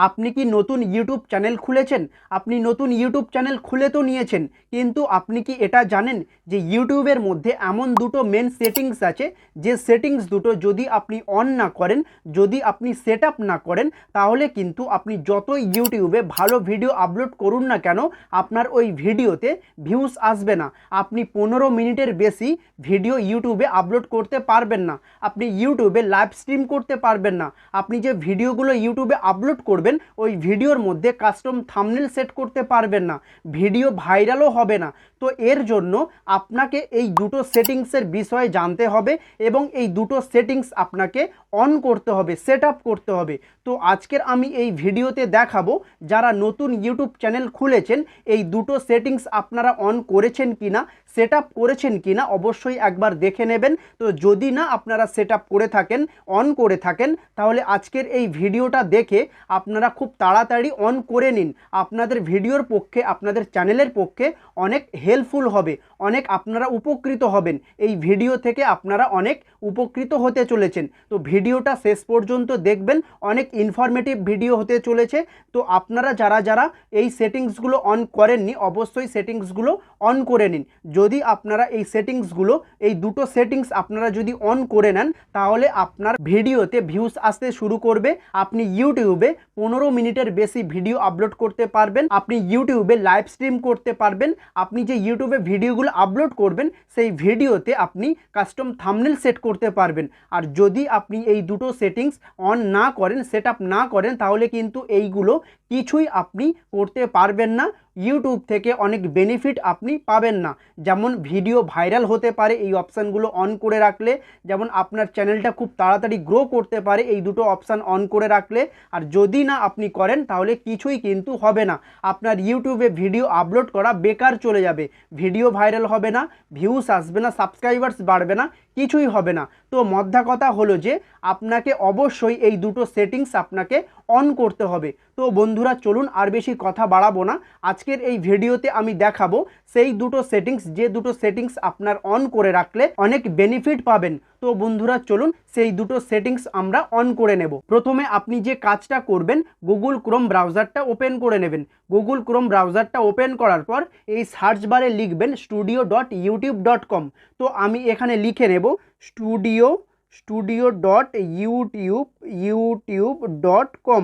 আপনি কি নতুন ইউটিউব চ্যানেল খুলেছেন? আপনি নতুন ইউটিউব চ্যানেল খুলে তো নিয়েছেন, কিন্তু আপনি কি এটা জানেন যে ইউটিউবের মধ্যে এমন দুটো মেন সেটিংস আছে, যে সেটিংস দুটো যদি আপনি অন না করেন, যদি আপনি সেট আপ না করেন, তাহলে কিন্তু আপনি যতই ইউটিউবে ভালো ভিডিও আপলোড করুন না কেন, আপনার ওই ভিডিওতে ভিউজ আসবে না। আপনি 15 মিনিটের বেশি ভিডিও ইউটিউবে আপলোড করতে পারবেন না। আপনি ইউটিউবে লাইভ স্ট্রিম করতে পারবেন না। আপনি যে ভিডিওগুলো ইউটিউবে আপলোড করবেন, ওই ভিডিওর মধ্যে কাস্টম থাম্বনেল সেট করতে পারবেন না, ভিডিও ভাইরালও হবে না। তো এর জন্য আপনাকে এই দুটো সেটিংসের বিষয়ে জানতে হবে এবং এই দুটো সেটিংস আপনাকে অন করতে হবে, সেট আপ করতে হবে। তো আজকের আমি এই ভিডিওতে দেখাবো, যারা নতুন ইউটিউব চ্যানেল খুলেছেন এই দুটো সেটিংস আপনারা অন করেছেন কিনা, সেট আপ করেছেন কিনা অবশ্যই একবার দেখে নেবেন। তো যদি না আপনারা সেট আপ করে থাকেন, অন করে থাকেন, তাহলে আজকের এই ভিডিওটা দেখে আপনারা খুব তাড়াতাড়ি অন করে নিন। আপনাদের ভিডিওর পক্ষে, আপনাদের চ্যানেলের পক্ষে অনেক হেল্পফুল হবে, অনেক আপনারা উপকৃত হবেন। এই ভিডিও থেকে আপনারা অনেক উপকৃত হতে চলেছেন। তো ভিডিওটা শেষ পর্যন্ত দেখবেন, অনেক ইনফরমেটিভ ভিডিও হতে চলেছে। তো আপনারা যারা যারা এই সেটিংসগুলো অন করেননি, অবশ্যই সেটিংসগুলো অন করে নিন। যদি আপনারা এই সেটিংসগুলো, এই দুটো সেটিংস আপনারা যদি অন করে নেন, তাহলে আপনার ভিডিওতে ভিউজ আসতে শুরু করবে। আপনি ইউটিউবে 15 মিনিটের বেশি ভিডিও আপলোড করতে পারবেন, আপনি ইউটিউবে লাইভ স্ট্রিম করতে পারবেন। আপনি যে ইউটিউবে ভিডিওগুলো আপলোড করবেন, সেই ভিডিওতে আপনি কাস্টম থাম্বনেল সেট করতে পারবেন। আর যদি আপনি এই দুটো সেটিংস অন না করেন, সেট আপ না করেন, তাহলে কিন্তু এইগুলো কিছুই আপনি করতে পারবেন না। ইউটিউব থেকে অনেক বেনিফিট আপনি পাবেন না। যেমন ভিডিও ভাইরাল হতে পারে এই অপশানগুলো অন করে রাখলে, যেমন আপনার চ্যানেলটা খুব তাড়াতাড়ি গ্রো করতে পারে এই দুটো অপশান অন করে রাখলে। আর যদি না আপনি করেন, তাহলে কিছুই কিন্তু হবে না। আপনার ইউটিউবে ভিডিও আপলোড করা বেকার চলে যাবে, ভিডিও ভাইরাল হবে না, ভিউস আসবে না, সাবস্ক্রাইবার্স বাড়বে না, কিছুই হবে না। তো মধ্যা কথা হলো যে আপনাকে অবশ্যই এই দুটো সেটিংস আপনাকে অন করতে হবে। তো বন্ধুরা চলুন আর বেশি কথা বাড়াবো না, আজকের এই ভিডিওতে আমি দেখাবো সেই দুটো সেটিংস, যে দুটো সেটিংস আপনার অন করে রাখলে অনেক বেনিফিট পাবেন। তো বন্ধুরা চলুন সেই দুটো সেটিংস আমরা অন করে নেব। প্রথমে আপনি যে কাজটা করবেন, গুগল ক্রোম ব্রাউজারটা ওপেন করে নেবেন। গুগল ক্রোম ব্রাউজারটা ওপেন করার পর এই সার্চ বারে লিখবেন studio.youtube.com। তো আমি এখানে লিখে নেব studio.youtube.com।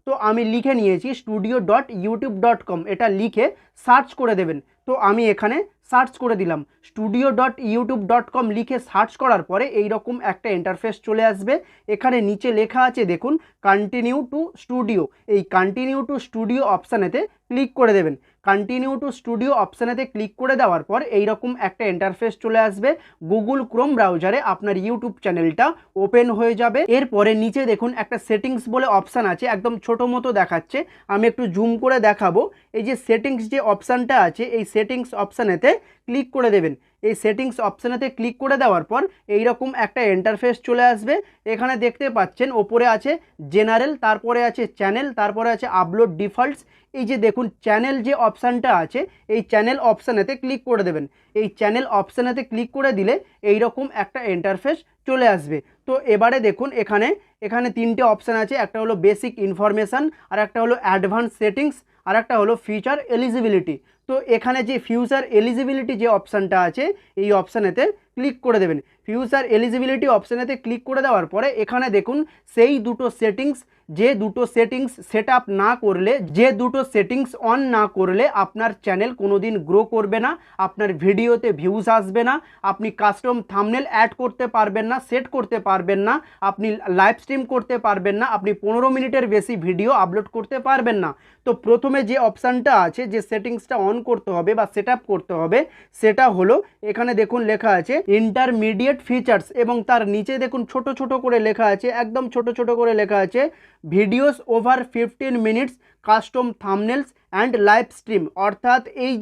তো আমি লিখে নিয়েছি studio.youtube.com, এটা লিখে সার্চ করে দেবেন। তো আমি এখানে সার্চ করে দিলাম studio.youtube.com, লিখে সার্চ করার পরে এই রকম একটা ইন্টারফেস চলে আসবে। এখানে নিচে লেখা আছে দেখুন, কন্টিনিউ টু স্টুডিও। এই কন্টিনিউ টু স্টুডিও অপশানেতে ক্লিক করে দেবেন। কন্টিনিউ টু স্টুডিও অপশানেতে ক্লিক করে দেওয়ার পর এইরকম একটা ইন্টারফেস চলে আসবে। গুগল ক্রোম ব্রাউজারে আপনার ইউটিউব চ্যানেলটা ওপেন হয়ে যাবে। এরপরে নিচে দেখুন একটা সেটিংস বলে অপশান আছে, একদম ছোট মতো দেখাচ্ছে, আমি একটু জুম করে দেখাবো। এই যে সেটিংস যে অপশানটা আছে, এই সেটিংস অপশানেতে ক্লিক করে দেবেন। এই সেটিংস অপশানেতে ক্লিক করে দেওয়ার পর এইরকম একটা ইন্টারফেস চলে আসবে। এখানে দেখতে পাচ্ছেন ওপরে আছে জেনারেল, তারপরে আছে চ্যানেল, তারপরে আছে আপলোড ডিফল্টস। এই যে দেখুন চ্যানেল যে অপশানটা আছে, এই চ্যানেল অপশানেতে ক্লিক করে দেবেন। এই চ্যানেল অপশানেতে ক্লিক করে দিলে এইরকম একটা ইন্টারফেস চলে আসবে। তো এবারে দেখুন এখানে তিনটে অপশান আছে, একটা হলো বেসিক ইনফরমেশান, আর একটা হলো অ্যাডভান্স সেটিংস, আর একটা হলো ফিচার এলিজিবিলিটি। তো এখানে যে ফিউচার এলিজিবিলিটি যে অপশানটা আছে, এই অপশানেতে ক্লিক করে দেবেন। ফিউচার এলিজিবিলিটি অপশানেতে ক্লিক করে দেওয়ার পরে এখানে দেখুন সেই দুটো সেটিংস, যে দুটো সেটিংস সেট আপ না করলে, যে দুটো সেটিংস অন না করলে আপনার চ্যানেল কোনোদিন গ্রো করবে না, আপনার ভিডিওতে ভিউজ আসবে না, আপনি কাস্টম থাম্বনেল অ্যাড করতে পারবেন না, সেট করতে পারবেন না, আপনি লাইভ স্ট্রিম করতে পারবেন না, আপনি 15 মিনিটের বেশি ভিডিও আপলোড করতে পারবেন না। তো প্রথমে যে অপশানটা আছে, যে সেটিংসটা অন করতে হবে বা সেট আপ করতে হবে, সেটা হলো এখানে দেখুন লেখা আছে ইন্টারমিডিয়েট ফিচার্স, এবং তার নিচে দেখুন ছোট ছোট করে লেখা আছে, একদম ছোট ছোট করে লেখা আছে videos over 15 minutes, custom thumbnails and live stream, অর্থাৎ এই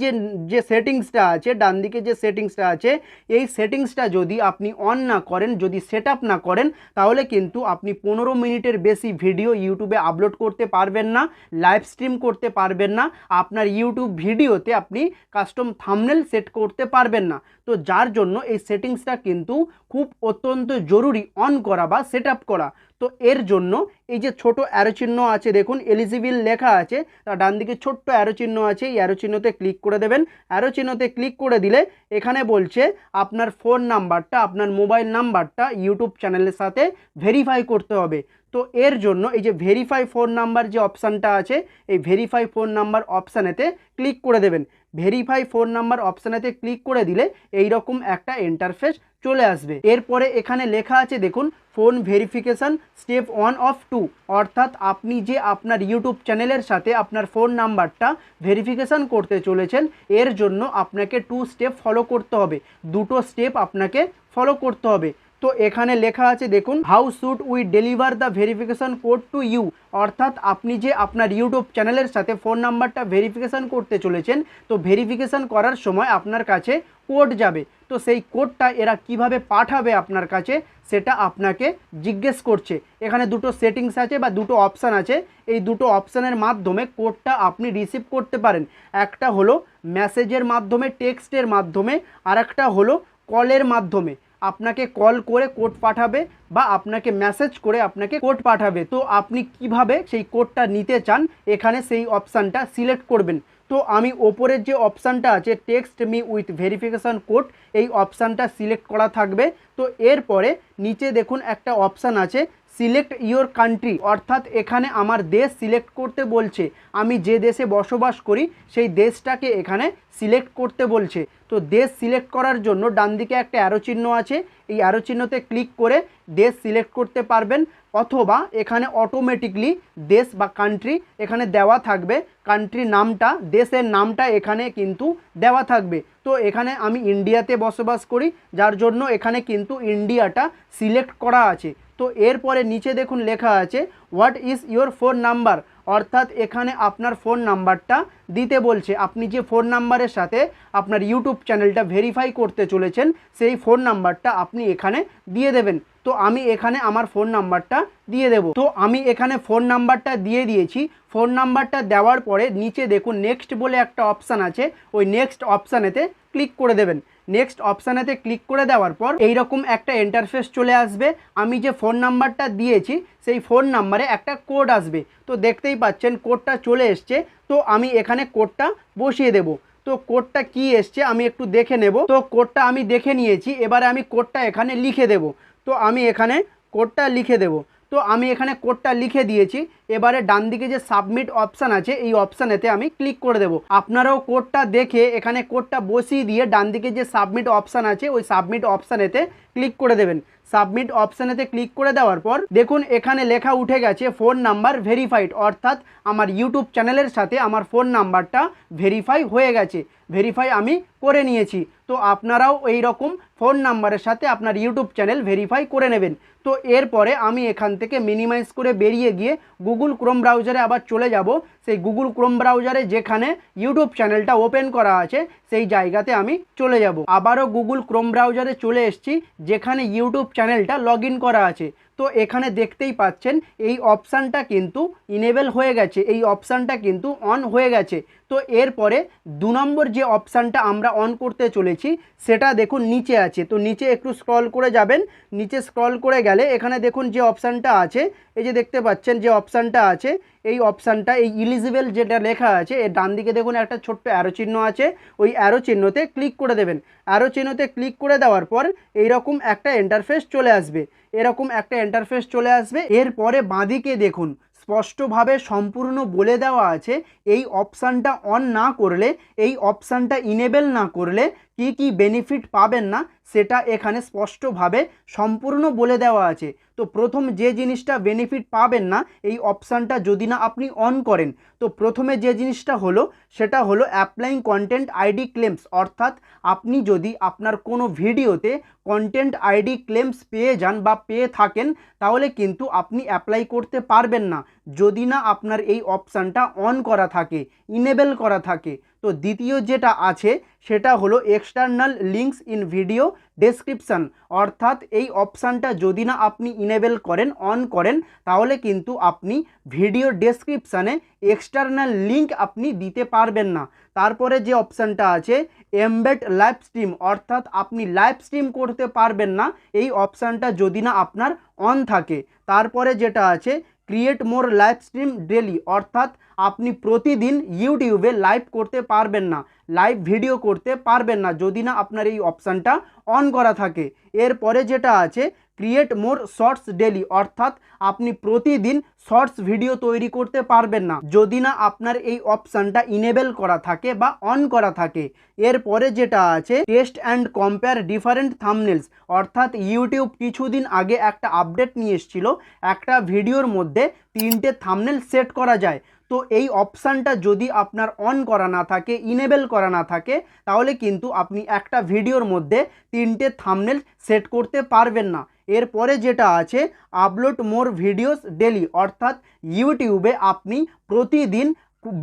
যে সেটিংসটা আছে, ডান দিকে যে সেটিংসটা আছে, এই সেটিংসটা যদি আপনি অন না করেন, যদি সেট আপ না করেন, তাহলে কিন্তু আপনি 15 মিনিটের বেশি ভিডিও ইউটিউবে আপলোড করতে পারবেন না, লাইভ স্ট্রিম করতে পারবেন না, আপনার ইউটিউব ভিডিওতে আপনি কাস্টম থাম্বনেল সেট করতে পারবেন না। তো যার জন্য এই সেটিংসটা কিন্তু খুব অত্যন্ত জরুরি অন করা বা সেট আপ করা। তো এর জন্য এই যে ছোট অ্যারো চিহ্ন আছে দেখুন, এলিজিবল লেখা আছে, তার ডান দিকে ছোট্ট অ্যারো চিহ্ন আছে, এই অ্যারো চিহ্নতে ক্লিক করে দেবেন। অ্যারো চিহ্নতে ক্লিক করে দিলে এখানে বলছে আপনার ফোন নাম্বারটা, আপনার মোবাইল নাম্বারটা ইউটিউব চ্যানেলের সাথে ভেরিফাই করতে হবে। তো এর জন্য এই যে ভেরিফাই ফোন নাম্বার যে অপশানটা আছে, এই ভেরিফাই ফোন নাম্বার অপশানেতে ক্লিক করে দেবেন। ভেরিফাই ফোন নাম্বার অপশানেতে ক্লিক করে দিলে এই রকম একটা ইন্টারফেস চলে আসবে। এরপরে এখানে লেখা আছে দেখুন, ফোন ভেরিফিকেশান স্টেপ 1 of 2, অর্থাৎ আপনি যে আপনার ইউটিউব চ্যানেলের সাথে আপনার ফোন নাম্বারটা ভেরিফিকেশান করতে চলেছেন, এর জন্য আপনাকে 2 স্টেপ ফলো করতে হবে, 2টো স্টেপ আপনাকে ফলো করতে হবে। তো এখানে লেখা আছে দেখুন, how should we deliver the verification code to you, অর্থাৎ আপনি যে আপনার ইউটিউব চ্যানেলের সাথে ফোন নাম্বারটা ভেরিফিকেশান করতে চলেছেন, তো ভেরিফিকেশান করার সময় আপনার কাছে কোড যাবে। তো সেই কোডটা এরা কিভাবে পাঠাবে আপনার কাছে সেটা আপনাকে জিজ্ঞেস করছে। এখানে দুটো সেটিংস আছে বা দুটো অপশান আছে, এই দুটো অপশানের মাধ্যমে কোডটা আপনি রিসিভ করতে পারেন। একটা হলো মেসেজের মাধ্যমে, টেক্সটের মাধ্যমে, আর একটা হলো কলের মাধ্যমে। আপনাকে কল করে কোড পাঠাবে বা আপনাকে মেসেজ করে আপনাকে কোড পাঠাবে। তো আপনি কিভাবে সেই কোডটা নিতে চান এখানে সেই অপশানটা সিলেক্ট করবেন। তো আমি ওপরের যে অপশানটা আছে text me with verification code, এই অপশানটা সিলেক্ট করা থাকবে। তো এরপরে নিচে দেখুন একটা অপশান আছে সিলেক্ট ইয়োর কান্ট্রি, অর্থাৎ এখানে আমার দেশ সিলেক্ট করতে বলছে, আমি যে দেশে বসবাস করি সেই দেশটাকে এখানে সিলেক্ট করতে বলছে। তো দেশ সিলেক্ট করার জন্য ডান দিকে একটা অ্যারো চিহ্ন আছে, এই অ্যারো চিহ্নতে ক্লিক করে দেশ সিলেক্ট করতে পারবেন, অথবা এখানে অটোমেটিকলি দেশ বা কান্ট্রি এখানে দেওয়া থাকবে, কান্ট্রি নামটা, দেশের নামটা এখানে কিন্তু দেওয়া থাকবে। তো এখানে আমি ইন্ডিয়াতে বসবাস করি, যার জন্য এখানে কিন্তু ইন্ডিয়াটা সিলেক্ট করা আছে। তো এরপরে নিচে দেখুন লেখা আছে what is your phone number, অর্থাৎ এখানে আপনার ফোন নাম্বারটা দিতে বলছে। আপনি যে ফোন নাম্বারের সাথে আপনার ইউটিউব চ্যানেলটা ভেরিফাই করতে চলেছেন সেই ফোন নাম্বারটা আপনি এখানে দিয়ে দেবেন। তো আমি এখানে আমার ফোন নাম্বারটা দিয়ে দেব। তো আমি এখানে ফোন নাম্বারটা দিয়ে দিয়েছি। ফোন নাম্বারটা দেওয়ার পরে নিচে দেখুন নেক্সট বলে একটা অপশান আছে, ওই নেক্সট অপশানেতে ক্লিক করে দেবেন। নেক্সট অপশানেতে ক্লিক করে দেওয়ার পর এইরকম একটা ইন্টারফেস চলে আসবে। আমি যে ফোন নাম্বারটা দিয়েছি সেই ফোন নাম্বারে একটা কোড আসবে। তো দেখতেই পাচ্ছেন কোডটা চলে এসছে। তো আমি এখানে কোডটা বসিয়ে দেব। তো কোডটা কি এসছে আমি একটু দেখে নেব। তো কোডটা আমি দেখে নিয়েছি, এবারে আমি কোডটা এখানে লিখে দেব। তো আমি এখানে কোডটা লিখে দেব। তো আমি এখানে কোডটা লিখে দিয়েছি। এবারে ডান দিকে যে সাবমিট অপশান আছে এই অপশানেতে আমি ক্লিক করে দেব। আপনারাও কোডটা দেখে এখানে কোডটা বসিয়ে দিয়ে ডান দিকে যে সাবমিট অপশান আছে ওই সাবমিট অপশানেতে ক্লিক করে দেবেন। সাবমিট অপশানেতে ক্লিক করে দেওয়ার পর দেখুন এখানে লেখা উঠে গেছে ফোন নাম্বার ভেরিফাইড, অর্থাৎ আমার ইউটিউব চ্যানেলের সাথে আমার ফোন নাম্বারটা ভেরিফাই হয়ে গেছে, ভেরিফাই আমি করে নিয়েছি। তো আপনারাও এই রকম ফোন নাম্বারের সাথে আপনার ইউটিউব চ্যানেল ভেরিফাই করে নেবেন। তো এরপরে আমি এখান থেকে মিনিমাইজ করে বেরিয়ে গিয়ে গুগল ক্রোম ব্রাউজারে আবার চলে যাব। সেই গুগল ক্রোম ব্রাউজারে যেখানে ইউটিউব চ্যানেলটা ওপেন করা আছে সেই জায়গাতে আমি চলে যাব। আবারও গুগল ক্রোম ব্রাউজারে চলে এসেছি যেখানে ইউটিউব চ্যানেলটা লগ ইন করা আছে। তো এখানে দেখতেই পাচ্ছেন এই অপশানটা কিন্তু ইনেবল হয়ে গেছে, এই অপশানটা কিন্তু অন হয়ে গেছে। তো এরপরে 2 নম্বর যে অপশানটা আমরা অন করতে চলেছি সেটা দেখুন নিচে আছে। তো নিচে একটু স্ক্রল করে যাবেন, নিচে স্ক্রল করে গেলে এখানে দেখুন যে অপশানটা আছে, এই যে দেখতে পাচ্ছেন যে অপশানটা আছে, এই অপশানটা এই ইলিজিবল যেটা লেখা আছে এর ডান দিকে দেখুন একটা ছোট্ট অ্যারো চিহ্ন আছে, ওই অ্যারো চিহ্নতে ক্লিক করে দেবেন। অ্যারো চিহ্নতে ক্লিক করে দেওয়ার পর এইরকম একটা ইন্টারফেস চলে আসবে, এরকম একটা ইন্টারফেস চলে আসবে। এরপরে বাঁদিকে দেখুন স্পষ্টভাবে সম্পূর্ণ বলে দেওয়া আছে এই অপশানটা অন না করলে, এই অপশানটা ইনেবল না করলে কি কি বেনিফিট পাবেন না সেটা এখানে স্পষ্টভাবে সম্পূর্ণ বলে দেওয়া আছে। তো প্রথম যে জিনিসটা বেনিফিট পাবেন না এই অপশানটা যদি না আপনি অন করেন, তো প্রথমে যে জিনিসটা হলো সেটা হলো অ্যাপ্লাইং কন্টেন্ট আইডি ক্লেমস, অর্থাৎ আপনি যদি আপনার কোনো ভিডিওতে কন্টেন্ট আইডি ক্লেমস পেয়ে যান বা পেয়ে থাকেন, তাহলে কিন্তু আপনি অ্যাপ্লাই করতে পারবেন না যদি না আপনার এই অপশানটা অন করা থাকে, ইনেবল করা থাকে। তো দ্বিতীয় যেটা আছে সেটা হলো external links in video description, অর্থাৎ এই অপশানটা যদি না আপনি ইনেবল করেন, অন করেন, তাহলে কিন্তু আপনি ভিডিও ডেসক্রিপশানে এক্সটার্নাল লিঙ্ক আপনি দিতে পারবেন না। তারপরে যে অপশানটা আছে এমবেড লাইভ স্ট্রিম, অর্থাৎ আপনি লাইভ স্ট্রিম করতে পারবেন না এই অপশানটা যদি না আপনার অন থাকে। তারপরে যেটা আছে ক্রিয়েট মোর লাইভ স্ট্রিম ডেলি, অর্থাৎ আপনি প্রতিদিন ইউটিউবে লাইভ করতে পারবেন না, লাইভ ভিডিও করতে পারবেন না যদি না আপনার এই অপশানটা অন করা থাকে। এরপরে যেটা আছে ক্রিয়েট মোর শর্টস ডেলি, অর্থাৎ আপনি প্রতিদিন শর্টস ভিডিও তৈরি করতে পারবেন না যদি না আপনার এই অপশানটা ইনেবল করা থাকে বা অন করা থাকে। এরপরে যেটা আছে টেস্ট অ্যান্ড কম্পেয়ার ডিফারেন্ট থাম্বনেলস, অর্থাৎ ইউটিউব কিছুদিন আগে একটা আপডেট নিয়ে এসেছিল, একটা ভিডিওর মধ্যে 3টে থাম্বনেল সেট করা যায়। তো এই অপশানটা যদি আপনার অন করা না থাকে, ইনেবল করা না থাকে, তাহলে কিন্তু আপনি একটা ভিডিওর মধ্যে 3টে থাম্বনেল সেট করতে পারবেন না। এরপরে যেটা আছে আপলোড মোর ভিডিওস ডেলি, অর্থাৎ ইউটিউবে আপনি প্রতিদিন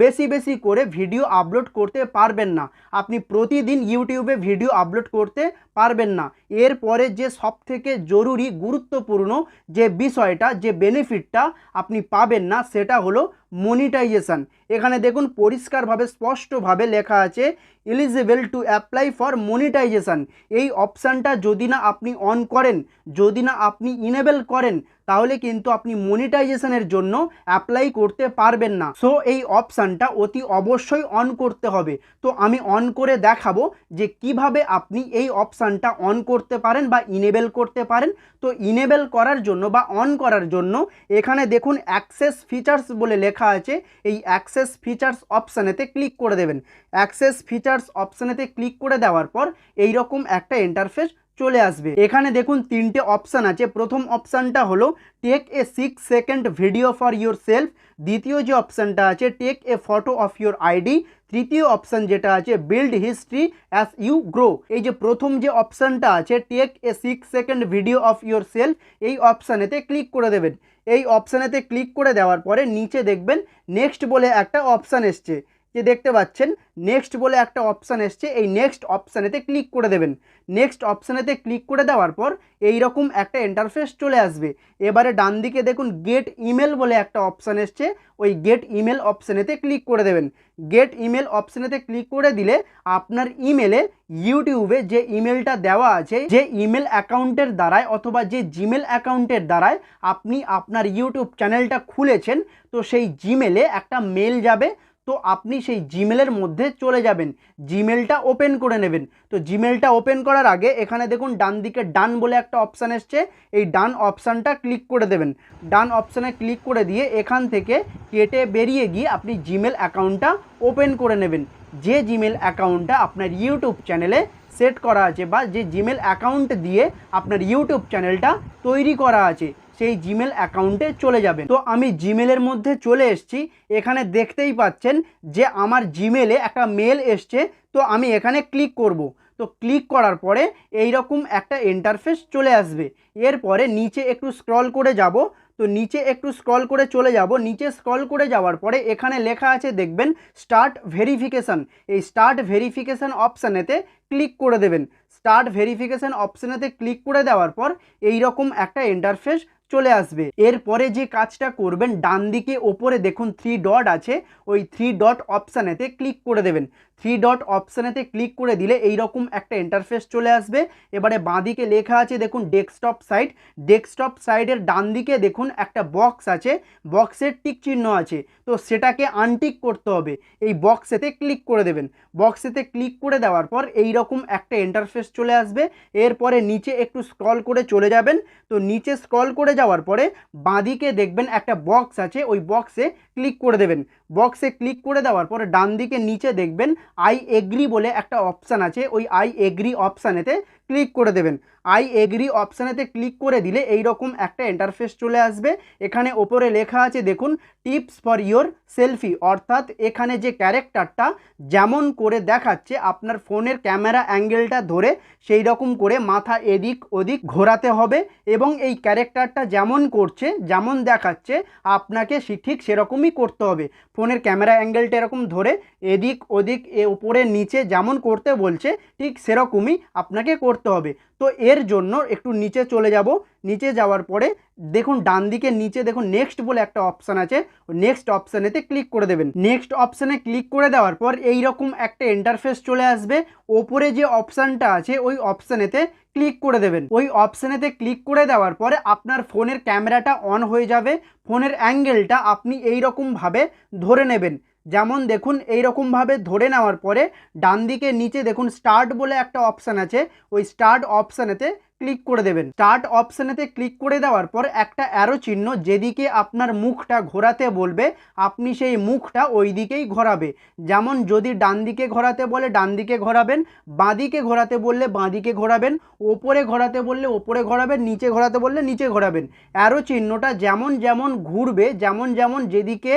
বেশি বেশি করে ভিডিও আপলোড করতে পারবেন না, আপনি প্রতিদিন ইউটিউবে ভিডিও আপলোড করতে পারবেন না। এরপরে যে সবথেকে জরুরি গুরুত্বপূর্ণ যে বিষয়টা, যে বেনিফিটটা আপনি পাবেন না সেটা হলো মনিটাইজেশন। এখানে দেখুন পরিষ্কারভাবে স্পষ্টভাবে লেখা আছে eligible to apply for monetization. এই অপশানটা যদি না আপনি অন করেন, যদি না আপনি ইনেবল করেন, তাহলে কিন্তু আপনি মনিটাইজেশনের জন্য অ্যাপ্লাই করতে পারবেন না। সো এই অপশানটা অতি অবশ্যই অন করতে হবে। তো আমি অন করে দেখাবো যে কিভাবে আপনি এই অপশানটা অন করতে পারেন বা ইনেবল করতে পারেন। তো ইনেবল করার জন্য বা অন করার জন্য এখানে দেখুন অ্যাক্সেস ফিচার্স বলে লেখা আছে, এই অ্যাক্সেস ফিচার্স অপশানেতে ক্লিক করে দেবেন। অ্যাক্সেস ফিচার্স অপশানেতে ক্লিক করে দেওয়ার পর এই রকম একটা ইন্টারফেস চলে আসবে। এখানে দেখুন 3টে অপশান আছে। প্রথম অপশানটা হলো take a 6 second video for yourself, দ্বিতীয় যে অপশানটা আছে take a photo of your ID, তৃতীয় অপশান যেটা আছে build history as you grow. এই যে প্রথম যে অপশানটা আছে take a 6 second video of yourself, এই অপশানেতে ক্লিক করে দেবেন। এই অপশানেতে ক্লিক করে দেওয়ার পরে নিচে দেখবেন নেক্সট বলে একটা অপশান এসছে, যে দেখতে পাচ্ছেন নেক্সট বলে একটা অপশান এসছে, এই নেক্সট অপশানেতে ক্লিক করে দেবেন। নেক্সট অপশানেতে ক্লিক করে দেওয়ার পর এই রকম একটা ইন্টারফেস চলে আসবে। এবারে ডান দিকে দেখুন গেট ইমেল বলে একটা অপশান এসছে, ওই গেট ইমেল অপশানেতে ক্লিক করে দেবেন। গেট ইমেল অপশানেতে ক্লিক করে দিলে আপনার ইমেলে ইউটিউবে যে ইমেলটা দেওয়া আছে, যে ইমেল অ্যাকাউন্টের দ্বারায় অথবা যে জিমেল অ্যাকাউন্টের দ্বারায় আপনি আপনার ইউটিউব চ্যানেলটা খুলেছেন, তো সেই জিমেলে একটা মেল যাবে। তো আপনি সেই জিমেলের মধ্যে চলে যাবেন, জিমেলটা ওপেন করে নেবেন। তো জিমেলটা ওপেন করার আগে এখানে দেখুন ডান দিকে ডান বলে একটা অপশান এসছে, এই ডান অপশানটা ক্লিক করে দেবেন। ডান অপশানে ক্লিক করে দিয়ে এখান থেকে কেটে বেরিয়ে গিয়ে আপনি জিমেল অ্যাকাউন্টটা ওপেন করে নেবেন। যে জিমেল অ্যাকাউন্টটা আপনার ইউটিউব চ্যানেলে সেট করা আছে বা যে জিমেল অ্যাকাউন্ট দিয়ে আপনার ইউটিউব চ্যানেলটা তৈরি করা আছে, সেই জিমেল অ্যাকাউন্টে চলে যাবেন। তো আমি জিমেলের মধ্যে চলে এসেছি। এখানে দেখতেই পাচ্ছেন যে আমার জিমেলে একটা মেল এসছে। তো আমি এখানে ক্লিক করব। তো ক্লিক করার পরে এই রকম একটা ইন্টারফেস চলে আসবে। এরপরে নিচে একটু স্ক্রল করে যাব। তো নিচে একটু স্ক্রল করে চলে যাব। নিচে স্ক্রল করে যাওয়ার পরে এখানে লেখা আছে দেখবেন স্টার্ট ভেরিফিকেশান। এই স্টার্ট ভেরিফিকেশান অপশানেতে ক্লিক করে দেবেন। স্টার্ট ভেরিফিকেশান অপশানেতে ক্লিক করে দেওয়ার পর এই রকম একটা ইন্টারফেস চলে আসবে। এরপরে যে কাজটা করবেন, ডান দিকে ওপরে দেখুন 3 ডট আছে, ওই 3 ডট অপশানেতে ক্লিক করে দেবেন। 3 ডট অপশানেতে ক্লিক করে দিলে এই রকম একটা ইন্টারফেস চলে আসবে। এবারে বাঁদিকে লেখা আছে দেখুন ডেস্কটপ সাইট। ডেস্কটপ সাইটের ডান দিকে দেখুন একটা বক্স আছে, বক্সের টিক চিহ্ন আছে। তো সেটাকে আনটিক করতে হবে, এই বক্সেতে ক্লিক করে দেবেন। বক্সেতে ক্লিক করে দেওয়ার পর এই রকম একটা ইন্টারফেস চলে আসবে। এরপরে নিচে একটু স্ক্রল করে চলে যাবেন। তো নিচে স্ক্রল করে যাওয়ার পরে বাঁদিকে দেখবেন একটা বক্স আছে, ওই বক্সে ক্লিক করে দেবেন। বক্সে ক্লিক করে দেওয়ার পরে ডান দিকে নিচে দেখবেন আই এগ্রি বলে একটা অপশান আছে, ওই আই এগ্রি অপশানেতে ক্লিক করে দেবেন। আই এগ্রি অপশানেতে ক্লিক করে দিলে এই রকম একটা ইন্টারফেস চলে আসবে। এখানে ওপরে লেখা আছে দেখুন টিপস ফর ইয়োর সেলফি, অর্থাৎ এখানে যে ক্যারেক্টারটা যেমন করে দেখাচ্ছে আপনার ফোনের ক্যামেরা অ্যাঙ্গেলটা ধরে সেই রকম করে মাথা এদিক ওদিক ঘোরাতে হবে এবং এই ক্যারেক্টারটা যেমন করছে যেমন দেখাচ্ছে আপনাকে ঠিক সেরকমই করতে হবে। ফোনের ক্যামেরা অ্যাঙ্গেলটা এরকম ধরে এদিক ওদিক উপরে নিচে যেমন করতে বলছে ঠিক সেরকমই আপনাকে করতে হবে। তো এর জন্য একটু নিচে চলে যাব। নিচে যাওয়ার পরে দেখুন ডান দিকে নিচে দেখুন নেক্সট বলে একটা অপশান আছে, নেক্সট অপশানেতে ক্লিক করে দেবেন। নেক্সট অপশানে ক্লিক করে দেওয়ার পর এই রকম একটা ইন্টারফেস চলে আসবে। ওপরে যে অপশানটা আছে ওই অপশানেতে ক্লিক করে দেবেন। ওই অপশানেতে ক্লিক করে দেওয়ার পরে আপনার ফোনের ক্যামেরাটা অন হয়ে যাবে। ফোনের অ্যাঙ্গেলটা আপনি এই রকমভাবে ধরে নেবেন, যেমন দেখুন এই রকমভাবে ধরে নেওয়ার পরে ডান দিকে নিচে দেখুন স্টার্ট বলে একটা অপশান আছে, ওই স্টার্ট অপশানেতে ক্লিক করে দেবেন। স্টার্ট অপশানেতে ক্লিক করে দেওয়ার পর একটা অ্যারো চিহ্ন যেদিকে আপনার মুখটা ঘোরাতে বলবে আপনি সেই মুখটা ওই দিকেই ঘোরাবে। যেমন যদি ডান দিকে ঘোরাতে বলে ডান দিকে ঘোরাবেন, বাঁদিকে ঘোরাতে বললে বাঁদিকে ঘোরাবেন, ওপরে ঘোরাতে বললে ওপরে ঘোরাবেন, নিচে ঘোরাতে বললে নিচে ঘোরাবেন। অ্যারো চিহ্নটা যেমন যেমন ঘুরবে, যেমন যেমন যেদিকে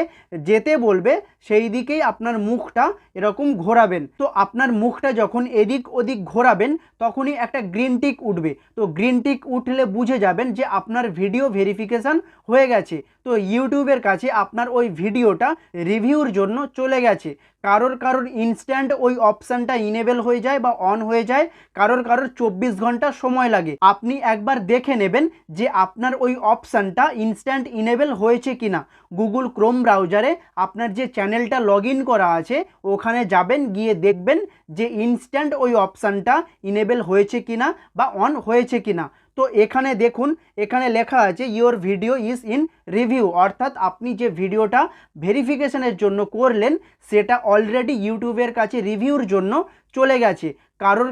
যেতে বলবে সেই দিকেই আপনার মুখটা এরকম ঘোরাবেন। তো আপনার মুখটা যখন এদিক ওদিক ঘোরাবেন তখনই একটা গ্রিন টিক উঠবে। তো গ্রিন টিক উঠলে বুঝে যাবেন যে আপনার ভিডিও ভেরিফিকেশান হয়ে গেছে। তো ইউটিউবের কাছে আপনার ওই ভিডিওটা রিভিউর জন্য চলে গেছে। কারোর ইনস্ট্যান্ট ওই অপশানটা ইনেবল হয়ে যায় বা অন হয়ে যায়, কারোর 24 ঘন্টা সময় লাগে। আপনি একবার দেখে নেবেন যে আপনার ওই অপশানটা ইনস্ট্যান্ট ইনেবল হয়েছে কিনা। গুগল ক্রোম ব্রাউজারে আপনার যে চ্যানেলটা লগ ইন করা আছে ওখানে যাবেন, গিয়ে দেখবেন যে ইনস্ট্যান্ট ওই অপশানটা ইনেবল হয়েছে কিনা বা অন হয়েছে কিনা। তো এখানে দেখুন এখানে লেখা আছে your video is in review, অর্থাৎ আপনি যে ভিডিওটা ভেরিফিকেশনের জন্য করলেন সেটা অলরেডি ইউটিউবের কাছে রিভিউর জন্য চলে গেছে।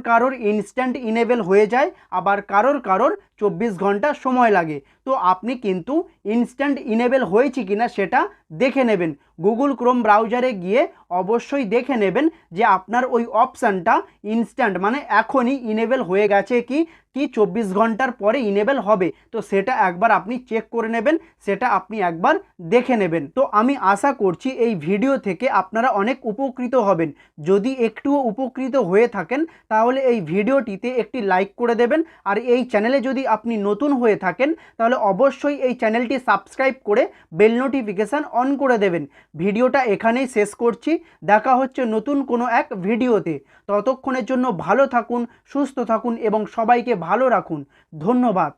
কারোর ইনস্ট্যান্ট ইনেবল হয়ে যায়, আবার কারোর 24 ঘন্টা সময় লাগে। তো আপনি কিন্তু ইনস্ট্যান্ট ইনেবল হয়েছে কিনা সেটা দেখে নেবেন। গুগল ক্রোম ব্রাউজারে গিয়ে অবশ্যই দেখে নেবেন যে আপনার ওই অপশানটা ইনস্ট্যান্ট মানে এখনই ইনেবল হয়ে গেছে কি 24 ঘন্টার পরে ইনেবল হবে। তো সেটা একবার আপনি চেক করে নেবেন, সেটা আপনি একবার দেখে নেবেন। তো আমি আশা করছি এই ভিডিও থেকে আপনারা অনেক উপকৃত হবেন। যদি একটুও উপকৃত হয়ে থাকেন তাহলে এই ভিডিওটিতে একটি লাইক করে দেবেন। আর এই চ্যানেলে যদি আপনি নতুন হয়ে থাকেন তাহলে অবশ্যই এই চ্যানেলটি সাবস্ক্রাইব করে বেল নোটিফিকেশান অন করে দেবেন। ভিডিওটা এখানেই শেষ করছি, দেখা হচ্ছে নতুন কোনো এক ভিডিওতে। ততক্ষণের জন্য ভালো থাকুন, সুস্থ থাকুন এবং সবাইকে ভালো রাখুন। ধন্যবাদ।